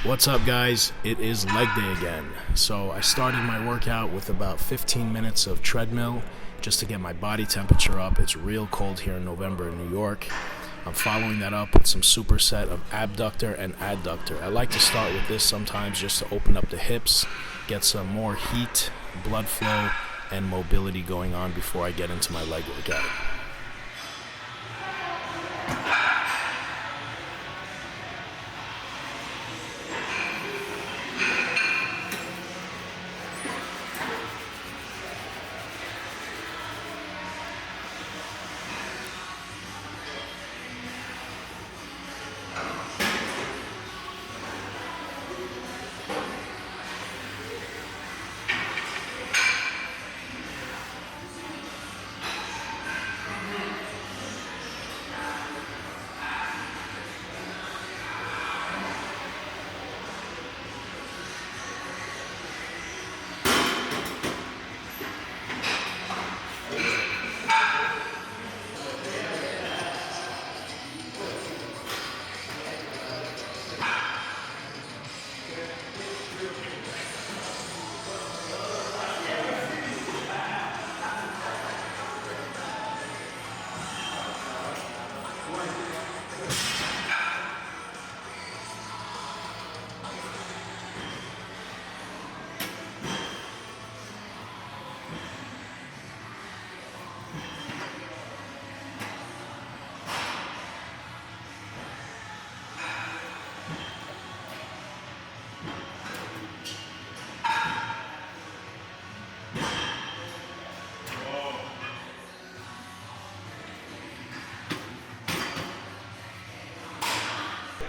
What's up, guys? It is leg day again. So I started my workout with about 15 minutes of treadmill just to get my body temperature up. It's real cold here in November in New York. I'm following that up with some superset of abductor and adductor. I like to start with this sometimes just to open up the hips, get some more heat, blood flow, and mobility going on before I get into my leg workout.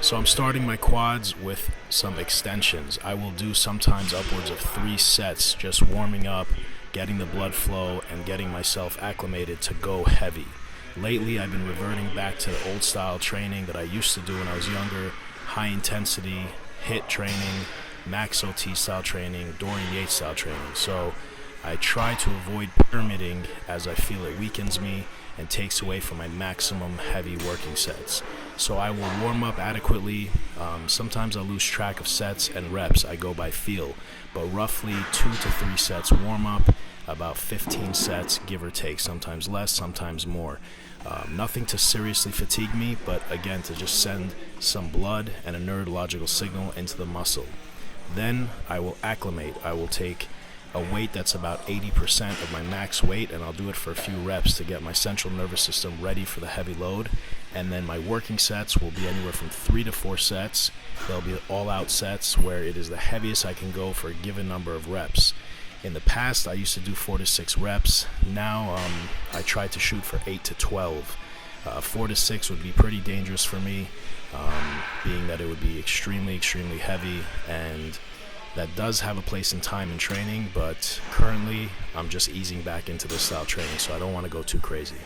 So I'm starting my quads with some extensions. I will do sometimes upwards of 3 sets, just warming up, getting the blood flow, and getting myself acclimated to go heavy. Lately, I've been reverting back to the old style training that I used to do when I was younger, high intensity, HIIT training, max OT style training, Dorian Yates style training. So I try to avoid pyramiding as I feel it weakens me and takes away from my maximum heavy working sets. So I will warm up adequately. Sometimes I lose track of sets and reps. I go by feel, but roughly 2 to 3 sets warm up, about 15 sets, give or take, sometimes less, sometimes more. Nothing to seriously fatigue me, but again, to just send some blood and a neurological signal into the muscle. Then I will acclimate. I will take a weight that's about 80% of my max weight, and I'll do it for a few reps to get my central nervous system ready for the heavy load. And then my working sets will be anywhere from 3 to 4 sets. They'll be all-out sets where it is the heaviest I can go for a given number of reps. In the past, I used to do 4 to 6 reps. Now I try to shoot for 8 to 12. 4 to 6 would be pretty dangerous for me, being that it would be extremely, extremely heavy, and that does have a place in time in training, but currently I'm just easing back into this style training, so I don't want to go too crazy.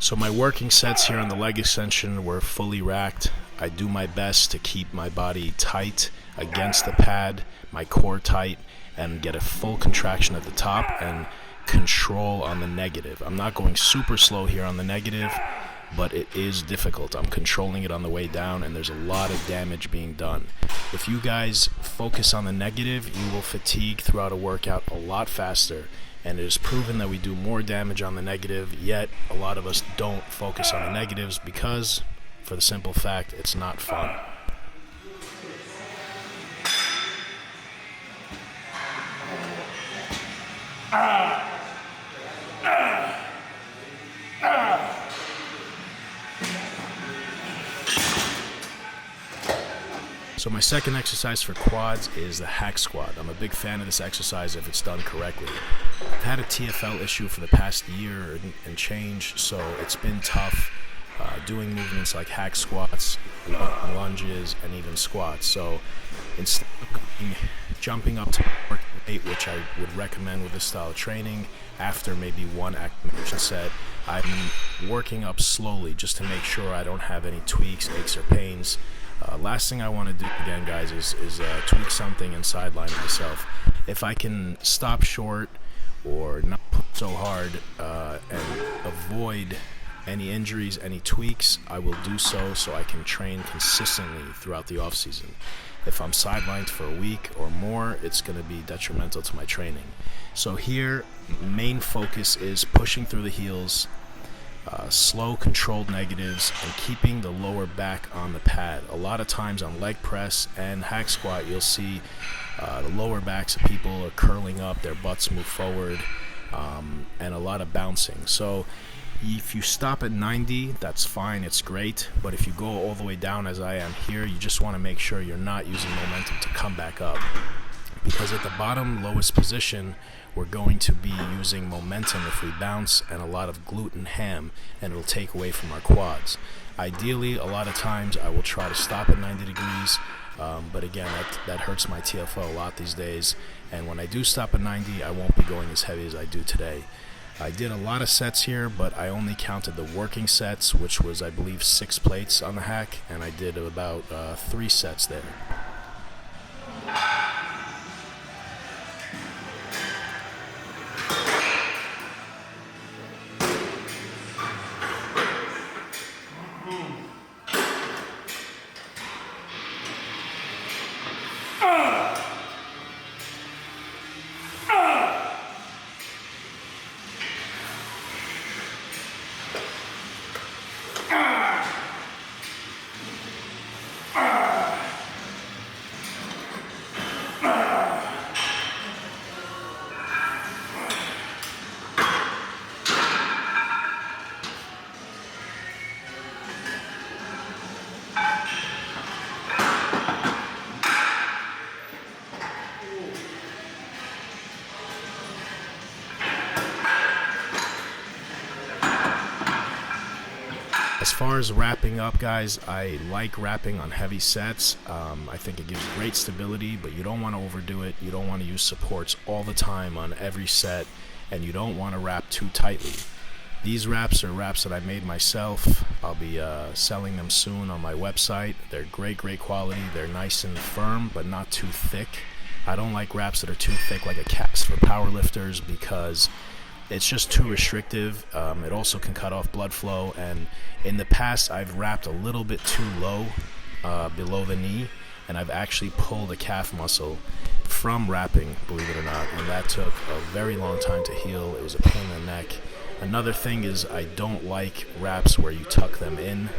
So my working sets here on the leg extension were fully racked. I do my best to keep my body tight against the pad, my core tight, and get a full contraction at the top and control on the negative. I'm not going super slow here on the negative, but it is difficult. I'm controlling it on the way down, and there's a lot of damage being done. If you guys focus on the negative, you will fatigue throughout a workout a lot faster. And it is proven that we do more damage on the negative, yet a lot of us don't focus on the negatives because, for the simple fact, it's not fun. So my second exercise for quads is the hack squat. I'm a big fan of this exercise if it's done correctly. I've had a TFL issue for the past year and change, so it's been tough doing movements like hack squats, lunges, and even squats. So instead of jumping up to working weight, which I would recommend with this style of training, after maybe one activation set, I'm working up slowly just to make sure I don't have any tweaks, aches, or pains. Last thing I want to do again, guys, is tweak something and sideline myself. If I can stop short or not push so hard and avoid any injuries, any tweaks, I will do so I can train consistently throughout the off season. If I'm sidelined for a week or more, it's going to be detrimental to my training. So here, main focus is pushing through the heels, slow controlled negatives, and keeping the lower back on the pad. A lot of times on leg press and hack squat, you'll see the lower backs of people are curling up, their butts move forward, and a lot of bouncing. So if you stop at 90, that's fine, it's great, but if you go all the way down as I am here, you just want to make sure you're not using momentum to come back up, because at the bottom lowest position we're going to be using momentum if we bounce, and a lot of glute and ham, and it'll take away from our quads. Ideally, a lot of times I will try to stop at 90 degrees, but again, that hurts my TFO a lot these days, and when I do stop at 90, I won't be going as heavy as I do today. I did a lot of sets here, but I only counted the working sets, which was, I believe, 6 plates on the hack, and I did about 3 sets there. As far as wrapping up, guys, I like wrapping on heavy sets. I think it gives great stability, but you don't want to overdo it. You don't want to use supports all the time on every set, and you don't want to wrap too tightly. These wraps are wraps that I made myself. I'll be selling them soon on my website. They're great quality. They're nice and firm, but not too thick. I don't like wraps that are too thick like a cast for powerlifters because it's just too restrictive. It also can cut off blood flow, and in the past I've wrapped a little bit too low below the knee, and I've actually pulled a calf muscle from wrapping, believe it or not, and that took a very long time to heal. It was a pain in the neck. Another thing is I don't like wraps where you tuck them in.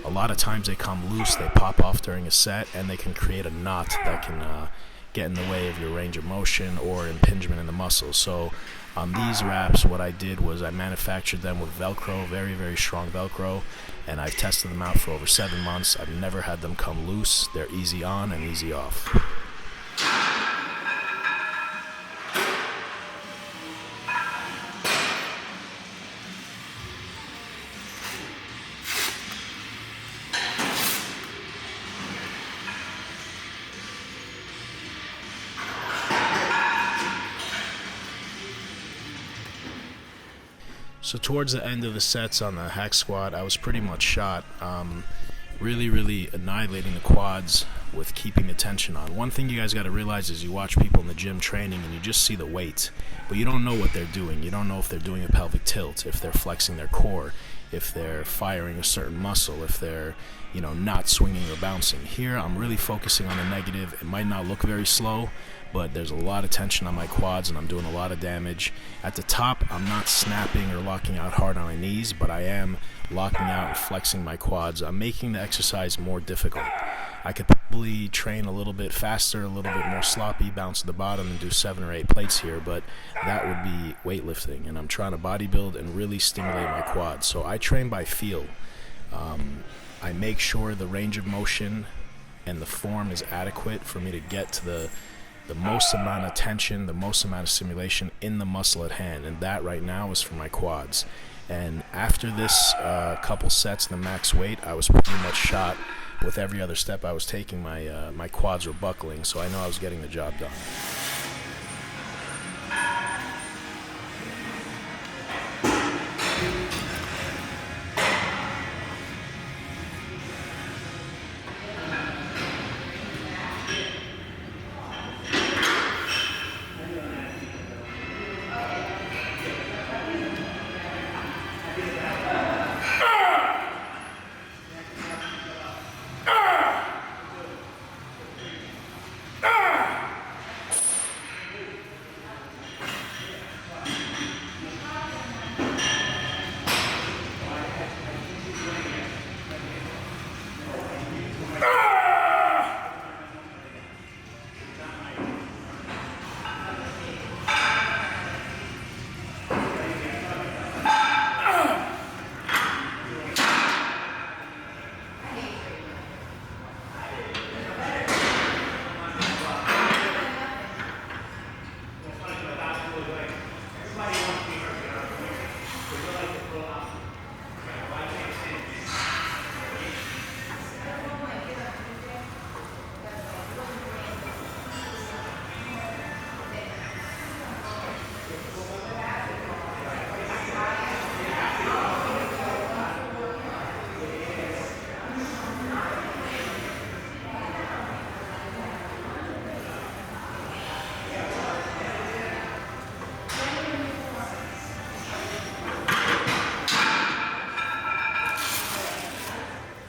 A lot of times they come loose, they pop off during a set, and they can create a knot that can get in the way of your range of motion or impingement in the muscles. So on these wraps, what I did was I manufactured them with Velcro, very strong Velcro, and I've tested them out for over 7 months. I've never had them come loose. They're easy on and easy off. So towards the end of the sets on the hack squat, I was pretty much shot. Really annihilating the quads with keeping the tension on. One thing you guys got to realize is you watch people in the gym training and you just see the weight, but you don't know what they're doing. You don't know if they're doing a pelvic tilt, if they're flexing their core, if they're firing a certain muscle, if they're, not swinging or bouncing. Here, I'm really focusing on the negative. It might not look very slow, but there's a lot of tension on my quads and I'm doing a lot of damage. At the top, I'm not snapping or locking out hard on my knees, but I am locking out and flexing my quads. I'm making the exercise more difficult. I could probably train a little bit faster, a little bit more sloppy, bounce to the bottom and do 7 or 8 plates here, but that would be weightlifting, and I'm trying to bodybuild and really stimulate my quads. So I train by feel. I make sure the range of motion and the form is adequate for me to get to the most amount of tension, the most amount of stimulation in the muscle at hand, and that right now is for my quads. And after this couple sets, the max weight, I was pretty much shot. With every other step I was taking, my quads were buckling, so I know I was getting the job done.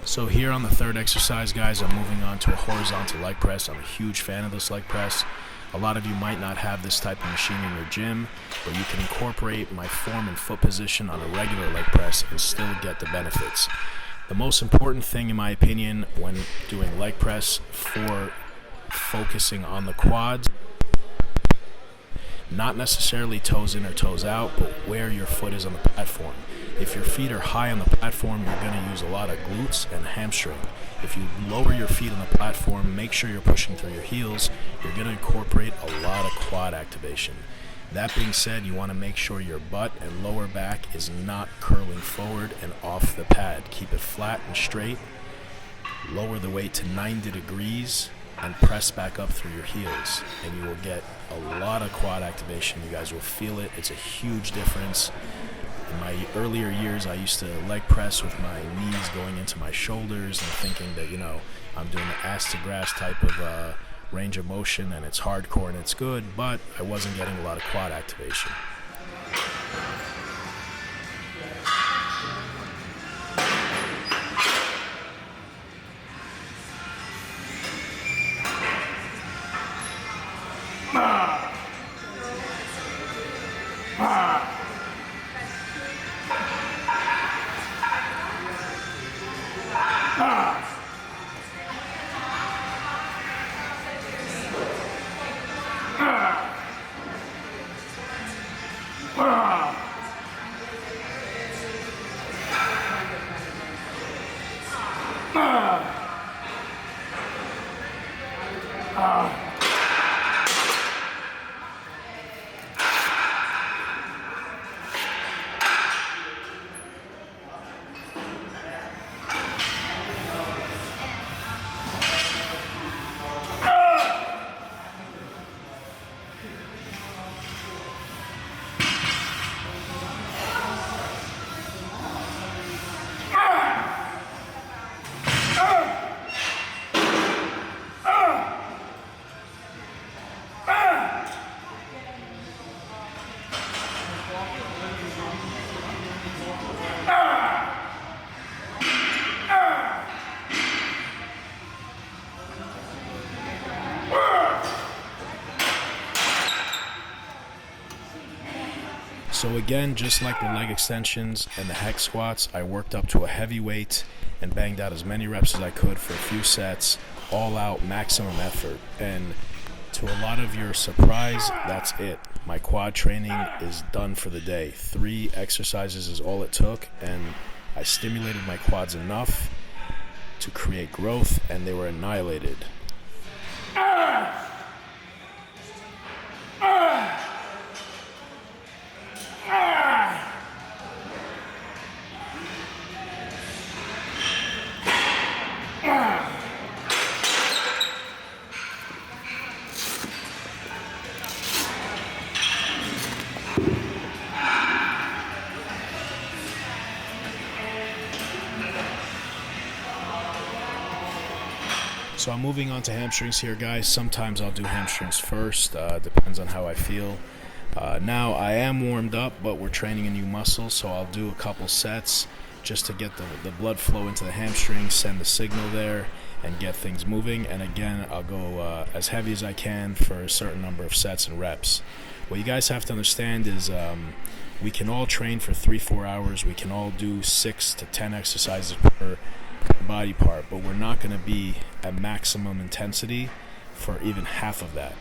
So here on the third exercise, guys, I'm moving on to a horizontal leg press. I'm a huge fan of this leg press. A lot of you might not have this type of machine in your gym, but you can incorporate my form and foot position on a regular leg press and still get the benefits. The most important thing, in my opinion, when doing leg press for focusing on the quads, not necessarily toes in or toes out, but where your foot is on the platform. If your feet are high on the platform, you're going to use a lot of glutes and hamstring. If you lower your feet on the platform, make sure you're pushing through your heels, you're going to incorporate a lot of quad activation. That being said, you want to make sure your butt and lower back is not curling forward and off the pad. Keep it flat and straight. Lower the weight to 90 degrees and press back up through your heels, and you will get a lot of quad activation. You guys will feel it. It's a huge difference. In my earlier years, I used to leg press with my knees going into my shoulders and thinking that, I'm doing the ass to grass type of range of motion, and it's hardcore and it's good, but I wasn't getting a lot of quad activation. So again, just like the leg extensions and the hex squats, I worked up to a heavy weight and banged out as many reps as I could for a few sets, all out, maximum effort. And to a lot of your surprise, that's it. My quad training is done for the day. 3 exercises is all it took, and I stimulated my quads enough to create growth, and they were annihilated. So I'm moving on to hamstrings here, guys. Sometimes I'll do hamstrings first, depends on how I feel. Now I am warmed up, but we're training a new muscle, so I'll do a couple sets just to get the blood flow into the hamstring, send the signal there, and get things moving. And again, I'll go as heavy as I can for a certain number of sets and reps. What you guys have to understand is we can all train for 3-4 hours. We can all do 6 to 10 exercises per body part, but we're not going to be at maximum intensity for even half of that.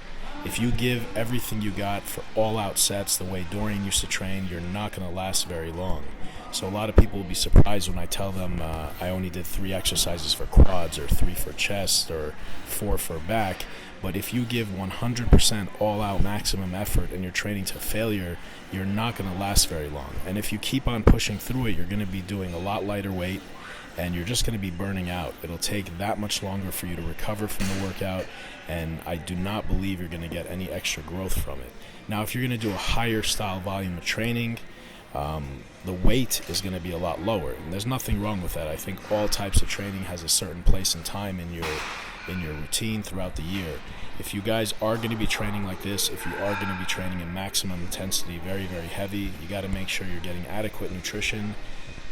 If you give everything you got for all-out sets the way Dorian used to train, you're not going to last very long. So a lot of people will be surprised when I tell them I only did 3 exercises for quads, or 3 for chest, or 4 for back. But if you give 100% all-out maximum effort and you're training to failure, you're not going to last very long. And if you keep on pushing through it, you're going to be doing a lot lighter weight, and you're just going to be burning out. It'll take that much longer for you to recover from the workout, and I do not believe you're going to get any extra growth from it. Now, if you're going to do a higher style volume of training, the weight is going to be a lot lower, and there's nothing wrong with that. I think all types of training has a certain place and time in your routine throughout the year. If you guys are going to be training like this, if you are going to be training in maximum intensity, very, very heavy, you got to make sure you're getting adequate nutrition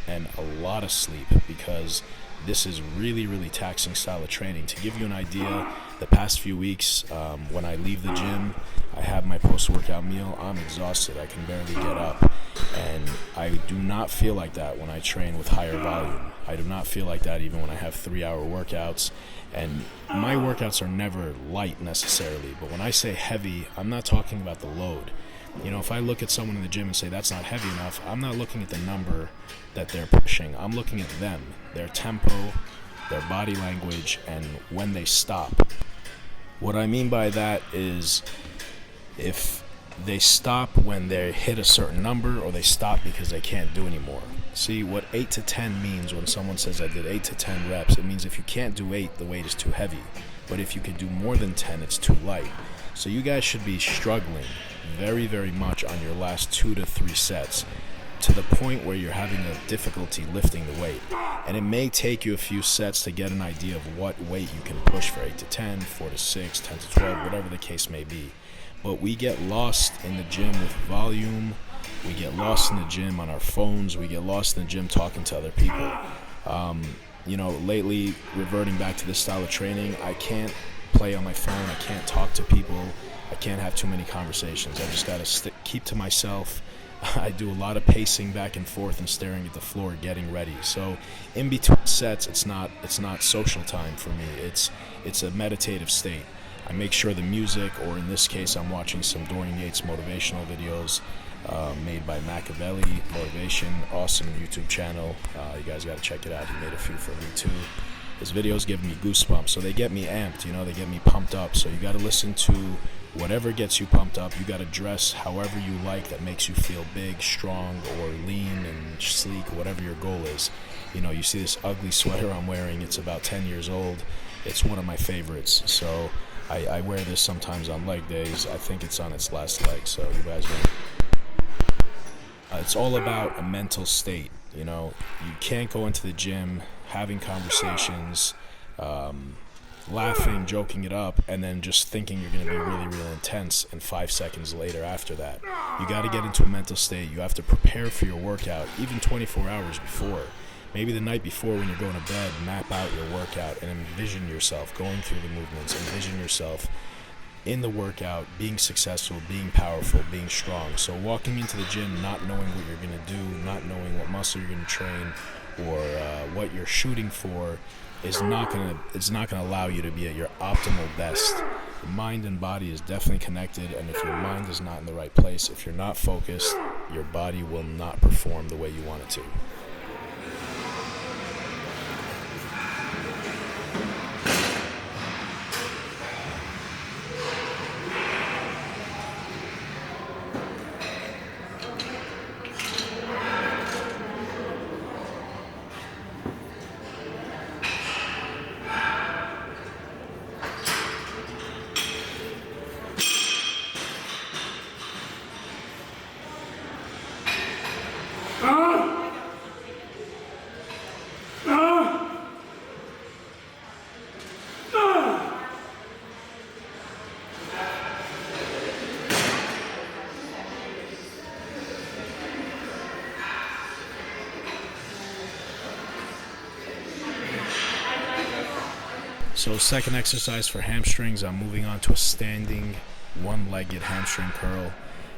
and a lot of sleep, because this is really, really taxing style of training. To give you an idea, the past few weeks, when I leave the gym, I have my post-workout meal, I'm exhausted, I can barely get up, and I do not feel like that when I train with higher volume. I do not feel like that even when I have 3-hour workouts, and my workouts are never light necessarily, but when I say heavy, I'm not talking about the load. You know, if I look at someone in the gym and say that's not heavy enough, I'm not looking at the number that they're pushing. I'm looking at them, their tempo, their body language, and when they stop. What I mean by that is if they stop when they hit a certain number, or they stop because they can't do anymore. See, what 8 to 10 means when someone says I did 8 to 10 reps, it means if you can't do 8, the weight is too heavy. But if you can do more than 10, it's too light. So you guys should be struggling very, very much on your last 2 to 3 sets, to the point where you're having a difficulty lifting the weight. And it may take you a few sets to get an idea of what weight you can push for 8 to 10, 4 to 6, 10 to 12, whatever the case may be. But we get lost in the gym with volume. We get lost in the gym on our phones. We get lost in the gym talking to other people. You know, lately, reverting back to this style of training, I can't play on my phone. I can't talk to people. I can't have too many conversations. I just got to keep to myself. I do a lot of pacing back and forth and staring at the floor, getting ready. So in between sets, it's not social time for me. It's a meditative state. I make sure the music, or in this case, I'm watching some Dorian Yates motivational videos made by Machiavelli Motivation, awesome YouTube channel. You guys got to check it out. He made a few for me too. His videos give me goosebumps, so they get me amped, you know, they get me pumped up. So you got to listen to whatever gets you pumped up. You got to dress however you like that makes you feel big, strong, or lean and sleek, whatever your goal is. You know, you see this ugly sweater I'm wearing, it's about 10 years old. It's one of my favorites, so I wear this sometimes on leg days. I think it's on its last leg, so you guys know. It's all about a mental state, you know. You can't go into the gym having conversations, laughing, joking it up, and then just thinking you're going to be really, really intense, and 5 seconds later after that. You got to get into a mental state. You have to prepare for your workout, even 24 hours before. Maybe the night before when you're going to bed, map out your workout and envision yourself going through the movements. Envision yourself in the workout, being successful, being powerful, being strong. So walking into the gym not knowing what you're going to do, not knowing what muscle you're going to train, or what you're shooting for, is not going to allow you to be at your optimal best. The mind and body is definitely connected, and if your mind is not in the right place, if you're not focused, your body will not perform the way you want it to. So second exercise for hamstrings, I'm moving on to a standing one-legged hamstring curl.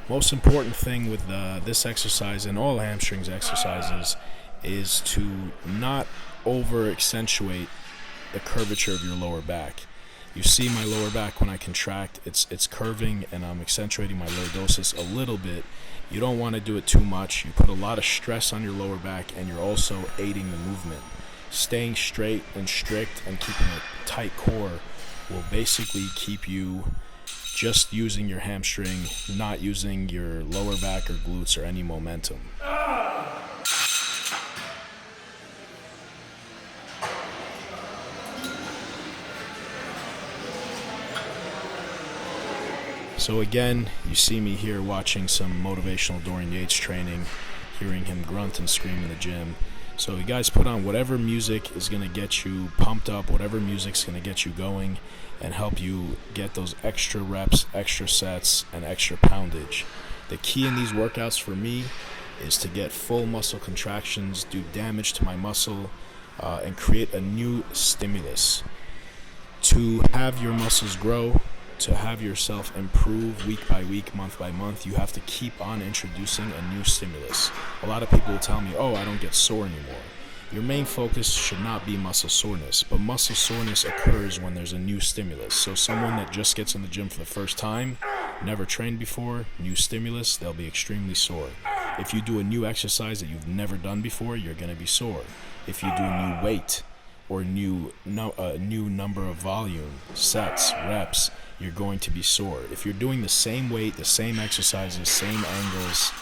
Most important thing with this exercise and all hamstrings exercises is to not over accentuate the curvature of your lower back. You see my lower back when I contract, it's curving, and I'm accentuating my lordosis a little bit. You don't want to do it too much. You put a lot of stress on your lower back, and you're also aiding the movement. Staying straight and strict and keeping a tight core will basically keep you just using your hamstring, not using your lower back or glutes or any momentum. So again, you see me here watching some motivational Dorian Yates training, hearing him grunt and scream in the gym. So you guys put on whatever music is going to get you pumped up, whatever music's going to get you going and help you get those extra reps, extra sets, and extra poundage. The key in these workouts for me is to get full muscle contractions, do damage to my muscle, and create a new stimulus. To have your muscles grow, to have yourself improve week by week, month by month, you have to keep on introducing a new stimulus. A lot of people will tell me, oh, I don't get sore anymore. Your main focus should not be muscle soreness, but muscle soreness occurs when there's a new stimulus. So someone that just gets in the gym for the first time, never trained before, new stimulus, they'll be extremely sore. If you do a new exercise that you've never done before, you're going to be sore. If you do a new weight or a new number of volume, sets, reps, you're going to be sore. If you're doing the same weight, the same exercises, same angles,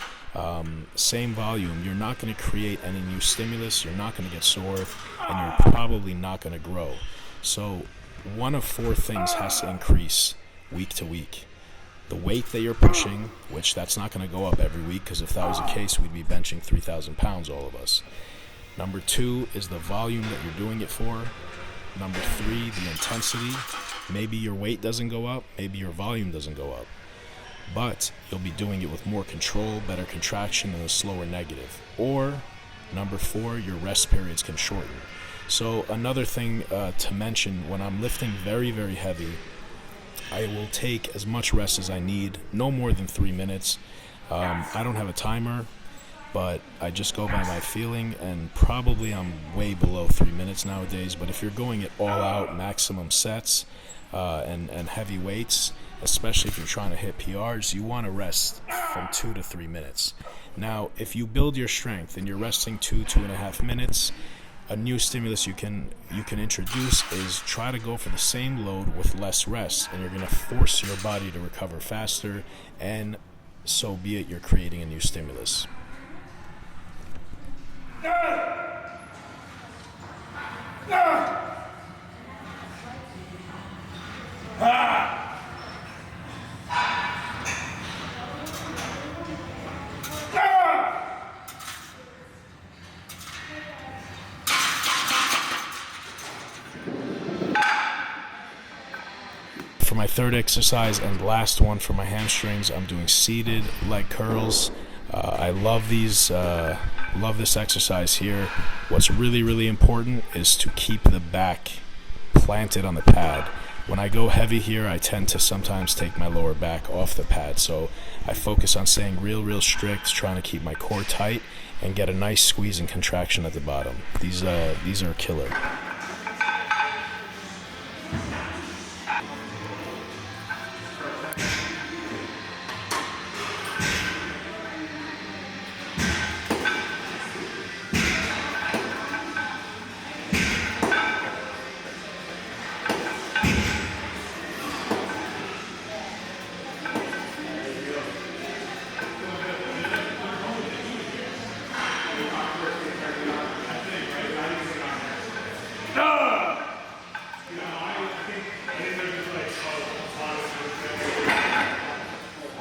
same volume, you're not going to create any new stimulus, you're not going to get sore, and you're probably not going to grow. So one of four things has to increase week to week. The weight that you're pushing, which that's not going to go up every week, because if that was the case, we'd be benching 3,000 pounds, all of us. Number two is the volume that you're doing it for. Number three, the intensity. Maybe your weight doesn't go up, maybe your volume doesn't go up, but you'll be doing it with more control, better contraction, and a slower negative. Or number four, your rest periods can shorten. So another thing to mention, when I'm lifting very, very heavy, I will take as much rest as I need, no more than 3 minutes. I don't have a timer, but I just go by my feeling, and probably I'm way below 3 minutes nowadays. But if you're going it all out, maximum sets, and heavy weights, especially if you're trying to hit PRs, you want to rest from 2 to 3 minutes. Now, if you build your strength and you're resting 2.5 minutes, a new stimulus you can introduce is try to go for the same load with less rest, and you're going to force your body to recover faster, and so be it, you're creating a new stimulus. For my third exercise and last one for my hamstrings, I'm doing seated leg curls. I love these. Love this exercise here. What's really, really important is to keep the back planted on the pad. When I go heavy here, I tend to sometimes take my lower back off the pad. So I focus on staying real strict, trying to keep my core tight and get a nice squeeze and contraction at the bottom. These are killer.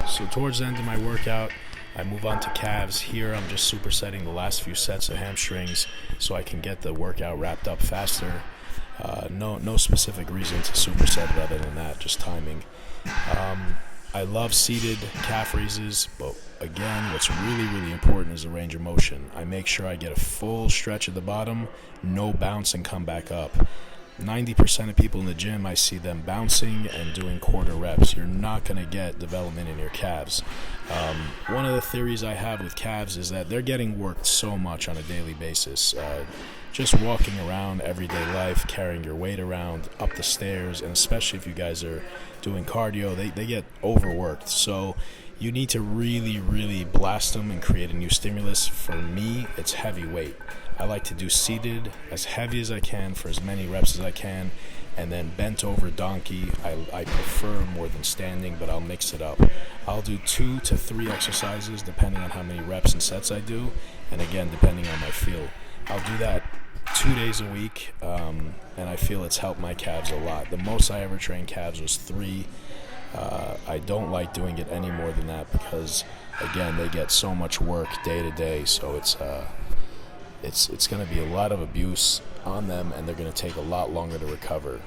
So towards the end of my workout, I move on to calves. Here I'm just supersetting the last few sets of hamstrings so I can get the workout wrapped up faster. No specific reason to superset it other than that, just timing. I love seated calf raises, but again, what's really important is the range of motion. I make sure I get a full stretch at the bottom, no bounce and come back up. 90% of people in the gym, I see them bouncing and doing quarter reps. You're not going to get development in your calves. One of the theories I have with calves is that they're getting worked so much on a daily basis. Just walking around everyday life, carrying your weight around, up the stairs, and especially if you guys are doing cardio, they get overworked. So you need to really blast them and create a new stimulus. For me, it's heavy weight. I like to do seated as heavy as I can for as many reps as I can, and then bent over donkey. I prefer more than standing, but I'll mix it up. I'll do 2 to 3 exercises depending on how many reps and sets I do, and again, depending on my feel. I'll do that 2 days a week, and I feel it's helped my calves a lot. The most I ever trained calves was 3. I don't like doing it any more than that because, again, they get so much work day to day, so it's going to be a lot of abuse on them, and they're going to take a lot longer to recover.